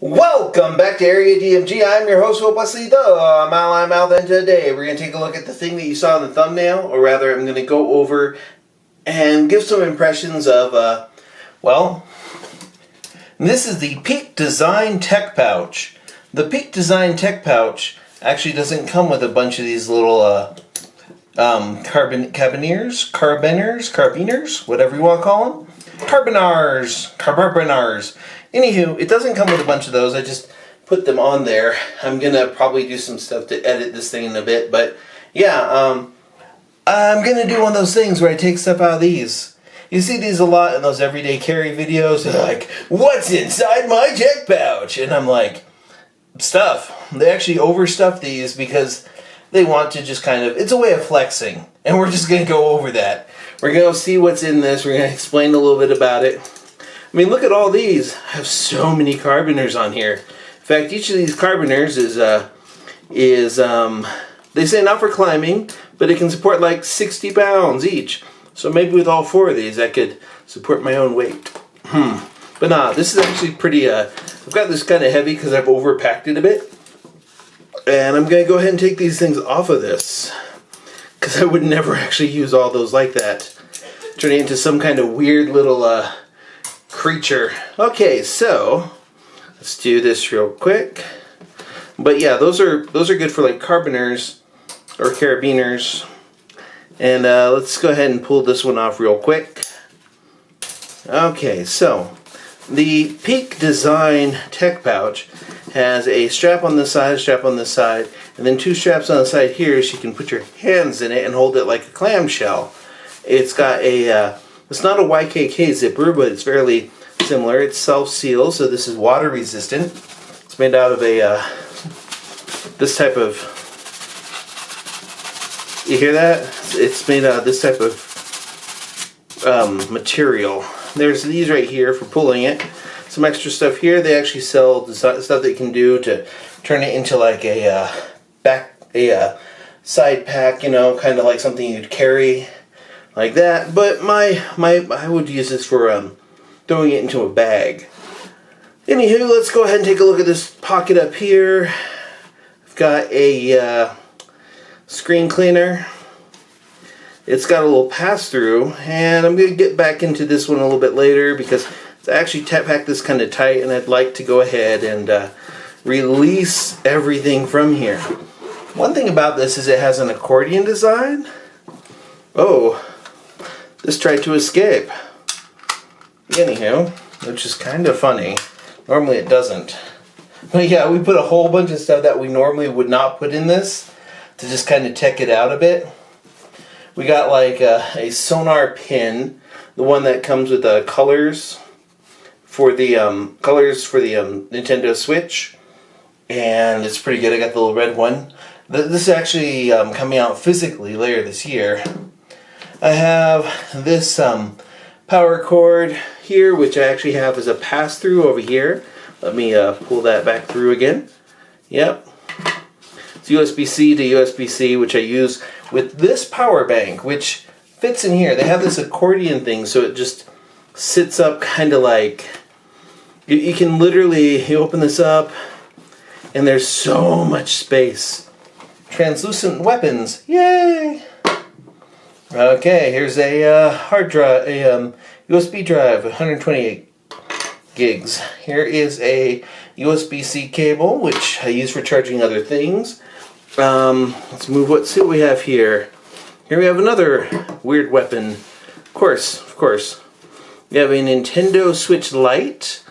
Welcome back to Area DMG. I'm your host, Wesley, the Mouth, and today we're going to take a look at the thing that you saw in the thumbnail, or rather I'm going to go over and give some impressions of, this is the Peak Design Tech Pouch. The Peak Design Tech Pouch actually doesn't come with a bunch of these little carabiners, whatever you want to call them. Carbinars. Anywho, it doesn't come with a bunch of those. I just put them on there. I'm going to probably do some stuff to edit this thing in a bit. But yeah, I'm going to do one of those things where I take stuff out of these. You see these a lot in those everyday carry videos. They're like, what's inside my tech pouch? And I'm like, stuff. They actually overstuff these because they want to just kind of, it's a way of flexing. And we're just going to go over that. We're going to see what's in this. We're going to explain a little bit about it. I mean, look at all these. I have so many carbiners on here. In fact, each of these carbiners is they say not for climbing, but it can support like 60 pounds each. So maybe with all four of these, I could support my own weight. But nah, this is actually pretty, I've got this kind of heavy because I've overpacked it a bit. And I'm going to go ahead and take these things off of this, because I would never actually use all those like that. Turning into some kind of weird little creature. Okay, so let's do this real quick. But yeah, those are good for like carbiners or carabiners. And let's go ahead and pull this one off real quick. Okay, so the Peak Design Tech Pouch has a strap on this side, and then two straps on the side here so you can put your hands in it and hold it like a clamshell. It's got a, it's not a YKK zipper, but it's fairly similar. It's self-sealed, so this is water resistant. It's made out of a, this type of, you hear that? It's made out of this type of material. There's these right here for pulling it. Some extra stuff here. They actually sell the stuff that you can do to turn it into like a side pack, you know, kind of like something you'd carry like that. But I would use this for throwing it into a bag. Anywho, let's go ahead and take a look at this pocket up here. I've got a screen cleaner. It's got a little pass-through, and I'm going to get back into this one a little bit later because I actually packed this kind of tight, and I'd like to go ahead and release everything from here. One thing about this is it has an accordion design. Oh, this tried to escape. Anyhow, which is kind of funny. Normally it doesn't. But yeah, we put a whole bunch of stuff that we normally would not put in this to just kind of tech it out a bit. We got like a sonar pin, the one that comes with the colors for the Nintendo Switch, and it's pretty good. I got the little red one. This is actually coming out physically later this year. I have this power cord here, which I actually have as a pass-through over here. Let me pull that back through again. Yep. It's USB-C to USB-C, which I use with this power bank, which fits in here. They have this accordion thing, so it just sits up kind of like, you can literally, you open this up, and there's so much space. Translucent weapons, yay! Okay, here's a hard drive, a USB drive, 128 gigs. Here is a USB-C cable, which I use for charging other things. Let's see what we have here. Here we have another weird weapon. Of course. We have a Nintendo Switch Lite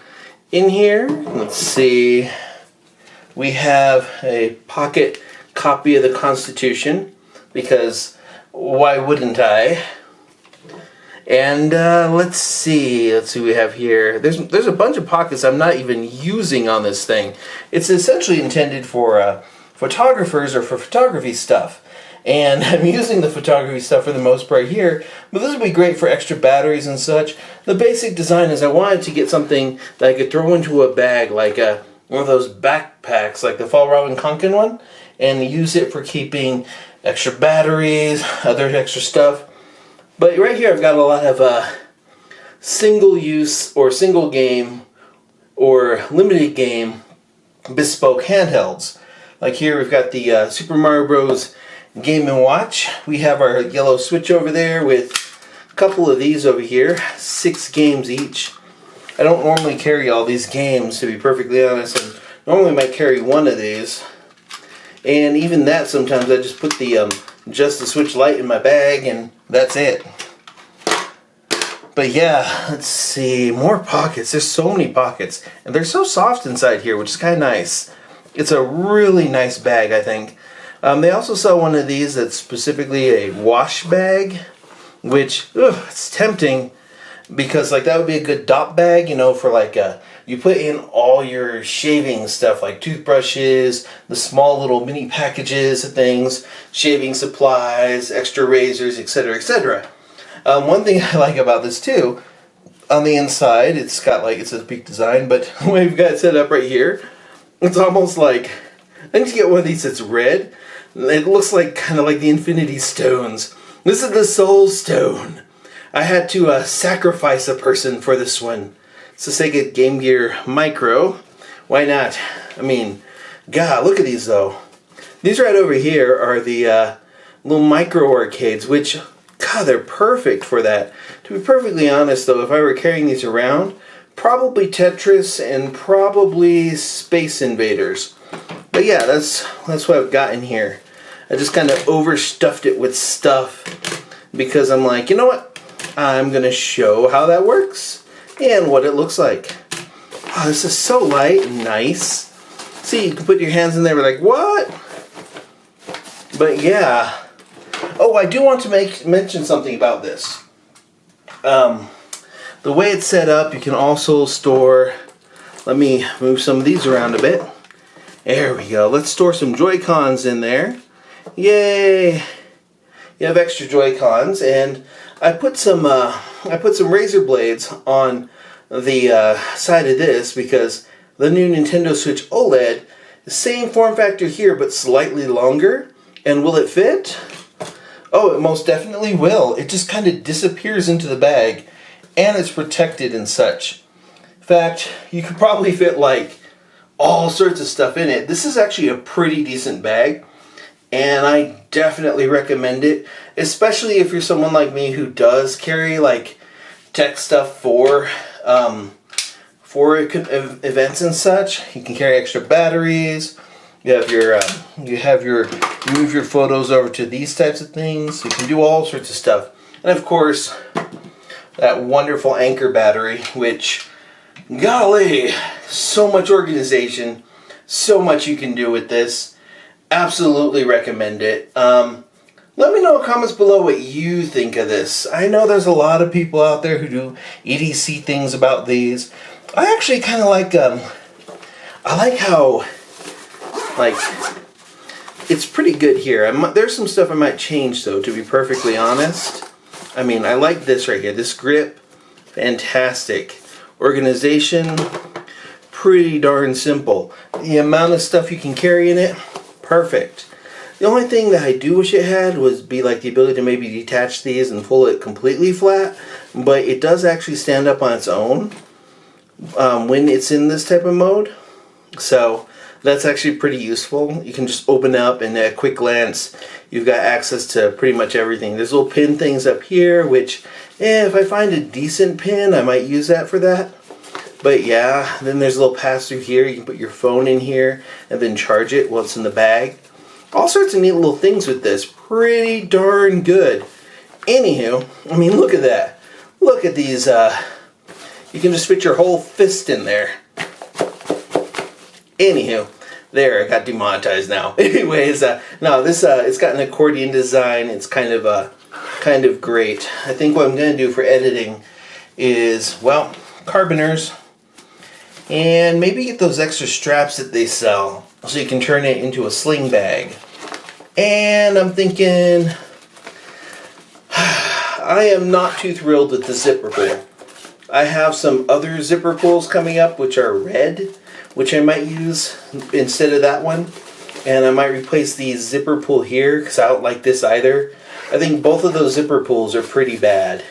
in here. Let's see. We have a pocket copy of the Constitution, because why wouldn't I? And let's see what we have here. There's a bunch of pockets I'm not even using on this thing. It's essentially intended for photographers or for photography stuff. And I'm using the photography stuff for the most part here, but this would be great for extra batteries and such. The basic design is I wanted to get something that I could throw into a bag, like one of those backpacks, like the Fall Robin Conkin one, and use it for keeping extra batteries, other extra stuff. But right here I've got a lot of single use or single game or limited game bespoke handhelds. Like here we've got the Super Mario Bros. Game & Watch. We have our yellow Switch over there with a couple of these over here, 6 games each. I don't normally carry all these games, to be perfectly honest. I normally might carry one of these. And even that, sometimes I just put the just the Switch Lite in my bag and that's it. But yeah, let's see, more pockets. There's so many pockets. And they're so soft inside here, which is kind of nice. It's a really nice bag, I think. They also sell one of these that's specifically a wash bag, which, it's tempting because like that would be a good dop bag, you know, for like you put in all your shaving stuff like toothbrushes, the small little mini packages of things, shaving supplies, extra razors, etc., etc. One thing I like about this too, on the inside, it's got like, it says Peak Design, but we've got it set up right here. It's almost like, I need to get one of these that's red. It looks like kind of like the Infinity Stones. This is the Soul Stone. I had to sacrifice a person for this one. It's a Sega Game Gear Micro. Why not? I mean, God, look at these though. These right over here are the little micro arcades, which, God, they're perfect for that. To be perfectly honest though, if I were carrying these around, probably Tetris and probably Space Invaders. But yeah, that's what I've got in here. I just kind of overstuffed it with stuff because I'm like, you know what? I'm going to show how that works and what it looks like. Oh, this is so light and nice. See, you can put your hands in there and be like, what? But yeah. Oh, I do want to mention something about this. The way it's set up, you can also store, let me move some of these around a bit. There we go. Let's store some Joy-Cons in there. Yay! You have extra Joy-Cons, and I put some razor blades on the side of this because the new Nintendo Switch OLED, the same form factor here but slightly longer. And will it fit? Oh, it most definitely will. It just kind of disappears into the bag, and it's protected and such. In fact, you could probably fit like all sorts of stuff in it. This is actually a pretty decent bag, and I definitely recommend it, especially if you're someone like me who does carry like tech stuff for events and such. You can carry extra batteries. You have your move your photos over to these types of things. You can do all sorts of stuff, and of course that wonderful Anchor battery, which, golly, so much organization, so much you can do with this. Absolutely recommend it. Let me know in the comments below what you think of this. I know there's a lot of people out there who do EDC things about these. I actually kind of like, I like how, like, it's pretty good here. There's some stuff I might change though, to be perfectly honest. I mean, I like this right here. This grip, fantastic. Organization, pretty darn simple. The amount of stuff you can carry in it, perfect. The only thing that I do wish it had was be like the ability to maybe detach these and pull it completely flat, but it does actually stand up on its own when it's in this type of mode. So that's actually pretty useful. You can just open up and at a quick glance you've got access to pretty much everything. There's little pin things up here, which if I find a decent pin I might use that for that. But yeah, then there's a little pass through here. You can put your phone in here and then charge it while it's in the bag. All sorts of neat little things with this. Pretty darn good. Anywho, I mean, look at that. Look at these. You can just fit your whole fist in there. Anywho, there, I got demonetized now. Anyways, no, this it's got an accordion design. It's kind of great. I think what I'm going to do for editing is, well, carboners, and maybe get those extra straps that they sell so you can turn it into a sling bag. And I'm thinking, I am not too thrilled with the zipper pull. I have some other zipper pulls coming up which are red, which I might use instead of that one. And I might replace the zipper pull here because I don't like this either. I think both of those zipper pulls are pretty bad.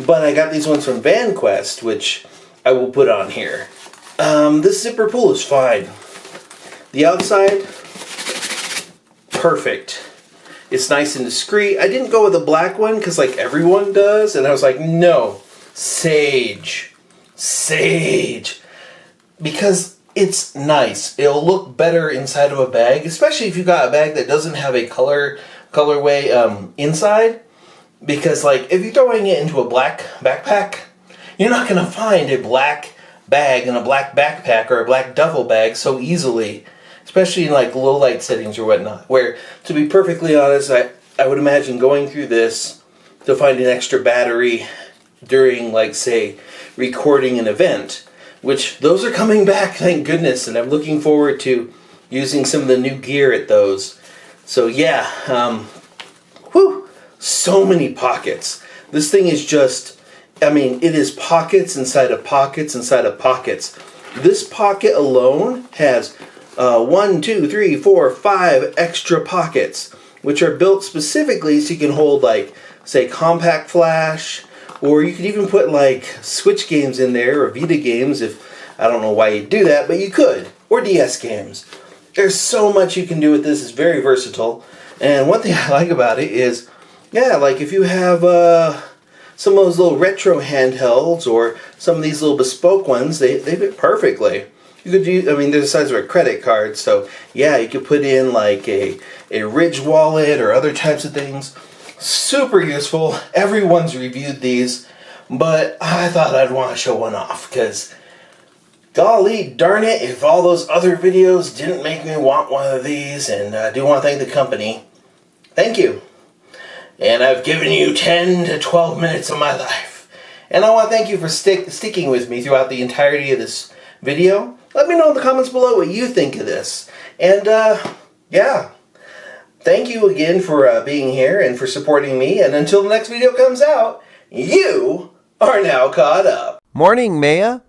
But I got these ones from VanQuest, which I will put on here. This zipper pull is fine. The outside, perfect. It's nice and discreet. I didn't go with a black one because like everyone does, and I was like, no, sage, because it's nice. It'll look better inside of a bag, especially if you got a bag that doesn't have a colorway inside. Because like if you're throwing it into a black backpack, you're not gonna find a black bag in a black backpack or a black duffel bag so easily. Especially in like low light settings or whatnot, where, to be perfectly honest, I would imagine going through this to find an extra battery during, like, say, recording an event, which those are coming back, thank goodness, and I'm looking forward to using some of the new gear at those. So yeah, so many pockets. This thing is just, I mean, it is pockets inside of pockets inside of pockets. This pocket alone has 1, 2, 3, 4, 5 extra pockets, which are built specifically so you can hold, like, say, compact flash, or you could even put like Switch games in there or Vita games. If I don't know why you do that, but you could, or DS games. There's so much you can do with this. It's very versatile, and one thing I like about it is, yeah, like if you have some of those little retro handhelds or some of these little bespoke ones, they fit perfectly. You could use, I mean, they're the size of a credit card, so yeah, you could put in like a Ridge wallet or other types of things. Super useful. Everyone's reviewed these, but I thought I'd want to show one off, because golly darn it, if all those other videos didn't make me want one of these, and I do want to thank the company. Thank you. And I've given you 10 to 12 minutes of my life. And I want to thank you for sticking with me throughout the entirety of this video. Let me know in the comments below what you think of this. And, yeah. Thank you again for being here and for supporting me. And until the next video comes out, you are now caught up. Morning, Maya.